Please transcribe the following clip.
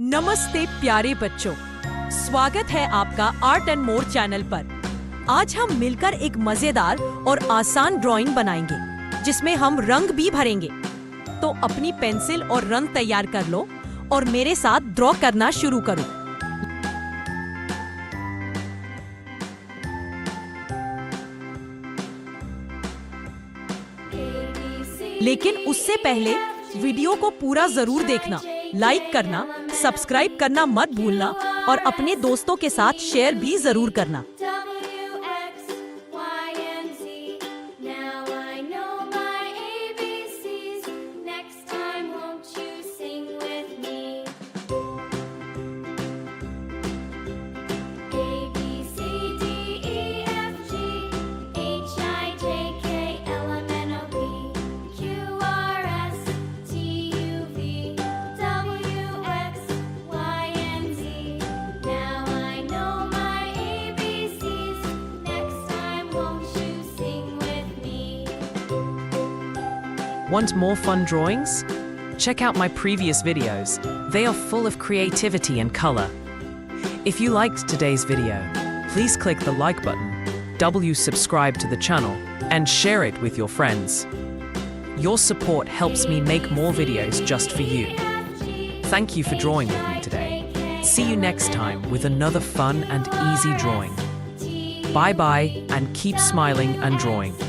नमस्ते प्यारे बच्चों, स्वागत है आपका आर्ट एंड मोर चैनल पर। आज हम मिलकर एक मजेदार और आसान ड्राइंग बनाएंगे जिसमें हम रंग भी भरेंगे। तो अपनी पेंसिल और रंग तैयार कर लो और मेरे साथ ड्रॉ करना शुरू करो। लेकिन उससे पहले वीडियो को पूरा जरूर देखना, लाइक करना, सब्सक्राइब करना मत भूलना और अपने दोस्तों के साथ शेयर भी जरूर करना। Want more fun drawings? Check out my previous videos. They are full of creativity and color. If you liked today's video, please click the like button, subscribe to the channel, and share it with your friends. Your support helps me make more videos just for you. Thank you for drawing with me today. See you next time with another fun and easy drawing. Bye bye and keep smiling and drawing.